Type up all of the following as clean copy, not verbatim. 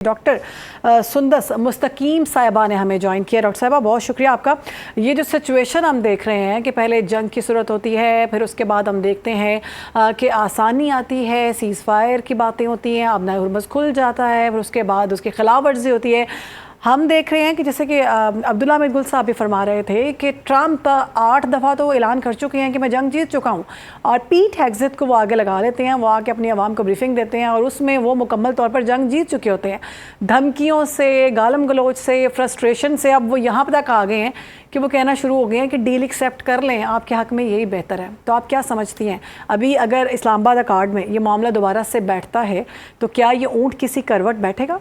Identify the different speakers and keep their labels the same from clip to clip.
Speaker 1: Doctor Sundas मुस्तकीम साहिबा ने हमें ज्वाइन किया। डॉक्टर साहिबा, बहुत शुक्रिया आपका। ये जो सिचुएशन हम देख रहे हैं कि पहले जंग की सूरत होती है, फिर उसके बाद हम देखते हैं कि आसानी आती है, सीज़ फायर की बातें होती हैं, अब हुर्मुज़ खुल जाता है, फिर उसके बाद उसकी खिलाफ वर्जी होती है। हम देख रहे हैं कि जैसे कि अब्दुल्ला अहमद गुल साहब भी फरमा रहे थे कि ट्रंप 8 दफ़ा तो ऐलान कर चुके हैं कि मैं जंग जीत चुका हूं, और पीट हेग्सेथ को वो आगे लगा लेते हैं, वो आके अपनी आवाम को ब्रीफिंग देते हैं और उसमें वो मुकम्मल तौर पर जंग जीत चुके होते हैं। धमकियों से, गालम गलोच से, फ्रस्ट्रेशन से अब वो यहाँ तक आ गए हैं कि वो कहना शुरू हो गए हैं कि डील एक्सेप्ट कर लें, आपके हक़ में यही बेहतर है। तो आप क्या समझती हैं, अभी अगर इस्लामाबाद अकार्ड में ये मामला दोबारा से बैठता है तो क्या ये ऊँट किसी करवट बैठेगा?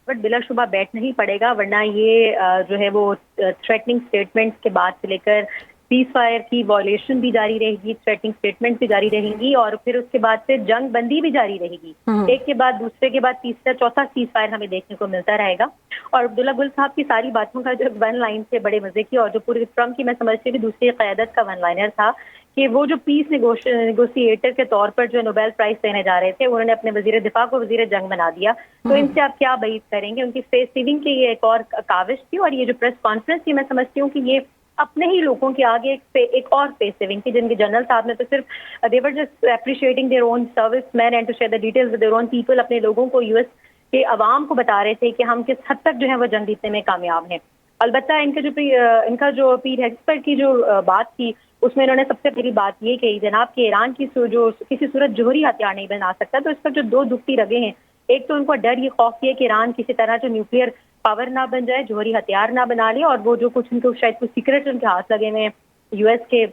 Speaker 2: बट बिलाशुबा बैठ नहीं पड़ेगा, वरना ये जो है वो थ्रेटनिंग स्टेटमेंट्स के बाद से लेकर सीज फायर की वॉयलेशन भी जारी रहेगी, थ्रेटनिंग स्टेटमेंट भी जारी रहेंगी और फिर उसके बाद से जंग बंदी भी जारी रहेगी। एक के बाद दूसरे के बाद तीसरा चौथा सीज फायर हमें देखने को मिलता रहेगा। और अब्दुल्ला गुल साहब की सारी बातों का जो वन लाइन से बड़े मजे की, और जो पूरे ट्रम्प की मैं समझती हूँ दूसरी क़यादत का वन लाइनर था कि वो जो पीस नेगोशिएटर के तौर पर जो नोबेल प्राइज देने जा रहे थे, उन्होंने अपने वजीर दिफा को वजीर जंग बना दिया। तो इनसे आप क्या बात करेंगे? उनकी फेस सीविंग की ये एक और काविश थी, और ये जो प्रेस कॉन्फ्रेंस थी मैं समझती हूँ कि ये अपने ही लोगों के आगे एक और फेस सेविंग थी, जिनके जनरल साहब ने तो सिर्फ they were just appreciating their own service man and to share the details with their own people. अपने लोगों को, यूएस के अवाम को बता रहे थे कि हम किस हद तक जो है वो जंग जीतने में कामयाब हैं। अलबत्ता इनका जो पीर हेक्सपर्ट की जो बात थी, उसमें इन्होंने सबसे पहली बात ये कही जनाब कि ईरान की जो किसी सूरत जोहरी हथियार नहीं बना सकता। तो इस पर जो दो दुखती रगे हैं, एक तो उनको डर ये खौफ है कि ईरान किसी तरह जो न्यूक्लियर पावर ना बन जाए, जोहरी हथियार ना बना ले, और वो जो कुछ उनको शायद कुछ सीक्रेट उनके हाथ लगे हुए हैं यूएस के,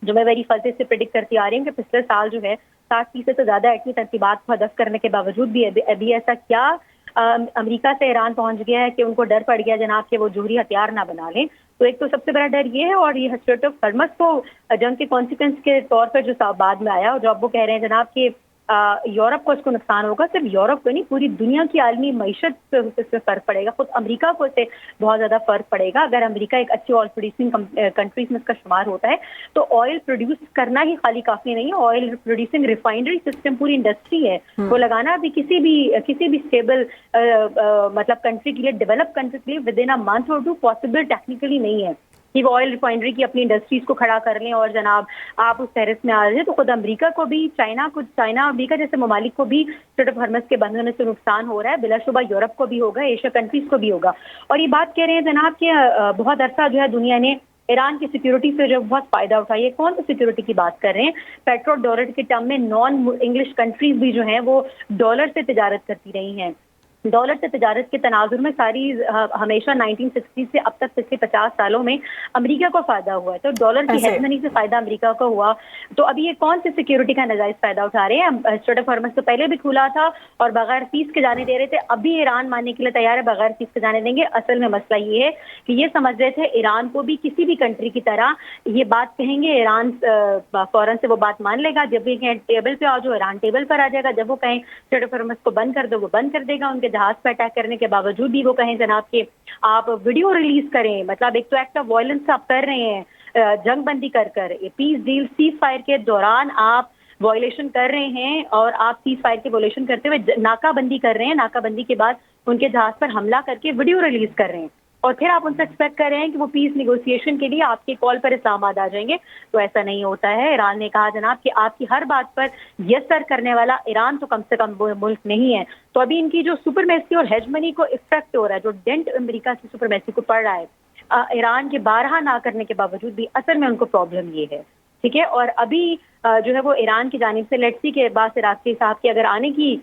Speaker 2: जो मैं वेरी फलते से प्रेडिक्ट करती आ रही हूँ कि पिछले साल जो है 60% से ज्यादा एटमी तरतीबात को हदफ करने के बावजूद भी अभी ऐसा क्या अमेरिका से ईरान पहुंच गया है कि उनको डर पड़ गया जनाब कि वो जोहरी हथियार ना बना लें। तो एक तो सबसे बड़ा डर ये है, और ये स्ट्रेट ऑफ हॉर्मुज़ को जंग के कॉन्सिक्वेंस के तौर पर जो बाद में आया, और जो अब वो कह रहे हैं जनाब कि यूरोप को इसको नुकसान होगा, सिर्फ यूरोप को नहीं पूरी दुनिया की आलमी मईशत पे इससे फर्क पड़ेगा, खुद अमेरिका को इससे बहुत ज्यादा फर्क पड़ेगा। अगर अमेरिका एक अच्छी ऑयल प्रोड्यूसिंग कंट्रीज में इसका शुमार होता है, तो ऑयल प्रोड्यूस करना ही खाली काफी नहीं है, ऑयल प्रोड्यूसिंग रिफाइनरी सिस्टम पूरी इंडस्ट्री है, वो लगाना भी किसी भी स्टेबल मतलब कंट्री के लिए, डेवलप कंट्री के लिए विद इन अ मंथ और टू पॉसिबल टेक्निकली नहीं है कि वो ऑयल रिफाइनरी की अपनी इंडस्ट्रीज को खड़ा कर लें और जनाब आप उस टेरिस में आ जाए। तो खुद अमेरिका को भी, चाइना अमेरिका जैसे ममालिक को भी स्ट्रेट ऑफ हॉर्मुज़ के बंद होने से नुकसान हो रहा है। बिलाशुबा यूरोप को भी होगा, एशिया कंट्रीज को भी होगा। और ये बात कह रहे हैं जनाब कि बहुत अरसा जो है दुनिया ने ईरान की सिक्योरिटी से जो बहुत फायदा उठाया। कौन सी सिक्योरिटी की बात कर रहे हैं? पेट्रो डॉलर के टर्म में नॉन इंग्लिश कंट्रीज भी जो हैं वो डॉलर से तिजारत करती रही हैं। डॉलर से तजारत के तनाजुर में सारी हमेशा 1960 से अब तक पिछले 50 सालों में अमेरिका को फायदा हुआ है। तो डॉलर की हेजमनी से फायदा अमेरिका को हुआ। तो अभी ये कौन सी सिक्योरिटी का नाजायज फायदा उठा रहे हैं? स्ट्रेट ऑफ हॉर्मुज़ तो पहले भी खुला था और बगैर फीस के जाने दे रहे थे, अभी ईरान मानने के लिए तैयार है बगैर फीस के जाने देंगे। असल में मसला ये है कि ये समझ रहे थे ईरान को भी किसी भी कंट्री की तरह ये बात कहेंगे, ईरान फौरन से वो बात मान लेगा। जब भी कहें टेबल पे आ जाओ, ईरान टेबल पर आ जाएगा। जब वो कहें स्ट्रेट ऑफ हॉर्मुज़ को बंद कर दो, वो बंद कर देगा। उनके जहाज पर अटैक करने के बावजूद भी वो कहें जनाब कि आप वीडियो रिलीज करें, मतलब एक तो एक्ट ऑफ वायलेंस आप कर रहे हैं जंग बंदी कर पीस डील सीज फायर के दौरान आप वायलेशन कर रहे हैं, और आप सीज फायर के वायलेशन करते हुए नाकाबंदी कर रहे हैं। नाकाबंदी के बाद उनके जहाज पर हमला करके वीडियो रिलीज कर रहे हैं, और फिर आप उनसे एक्सपेक्ट कर रहे हैं कि वो पीस निगोशिएशन के लिए आपके कॉल पर इस्लामाबाद आ जाएंगे। तो ऐसा नहीं होता है। ईरान ने कहा जनाब कि आपकी हर बात पर यस सर करने वाला ईरान तो कम से कम मुल्क नहीं है। तो अभी इनकी जो सुपरमेसी और हेजमनी को इफेक्ट हो रहा है, जो डेंट अमेरिका की सुपरमेसी को पड़ रहा है ईरान के बारहा ना करने के बावजूद भी, असल में उनको प्रॉब्लम ये है। ठीक है। और अभी जो है वो ईरान की जानिब से लेट्स सी के बाद से रास्ते साहब के अगर आने की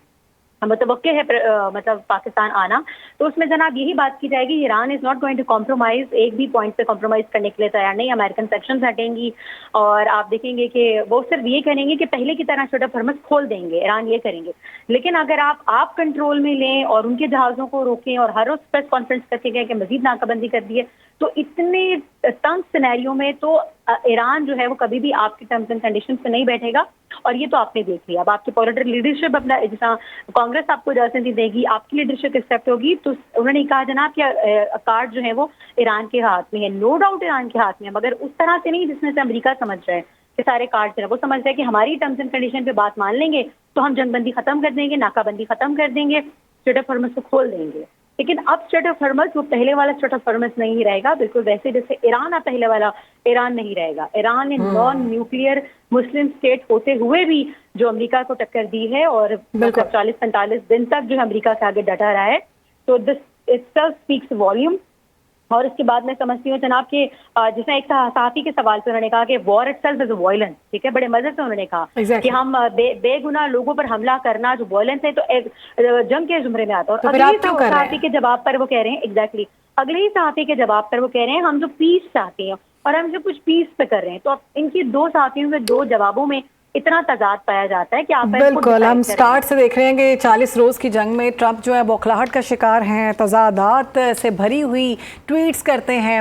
Speaker 2: मतलब है मतलब पाकिस्तान आना, तो उसमें जनाब यही बात की जाएगी, Iran is not going to compromise, एक भी पॉइंट पे कॉम्प्रोमाइज करने के लिए तैयार नहीं। अमेरिकन सेक्शंस हटेंगी और आप देखेंगे कि वो सिर्फ ये करेंगे कि पहले की तरह स्ट्रेट ऑफ हॉर्मुज़ खोल देंगे, ईरान ये करेंगे। लेकिन अगर आप कंट्रोल में लें और उनके जहाज़ों को रोकें और हर रोज प्रेस कॉन्फ्रेंस करके गए कि मजीद नाकाबंदी कर दी है, तो इतने तंग सिनेरियो में तो ईरान जो है वो कभी भी आपके टर्म्स एंड कंडीशन पे नहीं बैठेगा। और ये तो आपने देख लिया। अब आपकी पॉलिटिकल लीडरशिप अपना, जैसा कांग्रेस आपको इजाजत देगी, आपकी लीडरशिप एक्सेप्ट होगी, तो उन्होंने कहा जनाब कि कार्ड जो है वो ईरान के हाथ में है। नो डाउट ईरान के हाथ में है, मगर उस तरह से नहीं जिसमें से अमेरिका समझ रहा है के सारे कार्ड हैं, वो समझ रहे हैं कि हमारी टर्म्स एंड कंडीशन पे बात मान लेंगे तो हम जंगबंदी खत्म कर देंगे, नाकाबंदी खत्म कर देंगे, स्ट्रेट ऑफ हॉर्मस को खोल देंगे। लेकिन अब स्ट्रेट ऑफ हॉर्मस वो पहले वाला स्ट्रेट ऑफ हॉर्मस नहीं रहेगा, बिल्कुल वैसे जैसे ईरान अब पहले वाला ईरान नहीं रहेगा। ईरान ने नॉन न्यूक्लियर मुस्लिम स्टेट होते हुए भी जो अमेरिका को टक्कर दी है और 40-45 दिन तक जो अमेरिका के आगे डटा रहा है, तो दिस इटसेल्फ स्पीक्स वॉल्यूम। और इसके बाद मैं समझती हूँ जनाब कि जिसने एक सहाफी के सवाल पे उन्होंने कहा कि वॉर इटसेल्फ इज वायलेंस, ठीक है, बड़े मजे से उन्होंने कहा कि हम बेगुनाह लोगों पर हमला करना जो वायलेंस है तो एक जंग के जुमरे में आता है। और अगले ही सहाफी के जवाब पर वो कह रहे हैं एग्जैक्टली अगले ही सहाफी के जवाब पर वो कह रहे हैं हम जो पीस चाहते हैं और हम जो कुछ पीस पे कर रहे हैं। तो अब इनकी दो सहाफियों के दो जवाबों में इतना तजाद पाया जाता है कि आप
Speaker 1: बिल्कुल हम स्टार्ट से देख रहे हैं कि 40 रोज की जंग में ट्रंप जो है बौखलाहट का शिकार हैं, तजादात से भरी हुई ट्वीट्स करते हैं।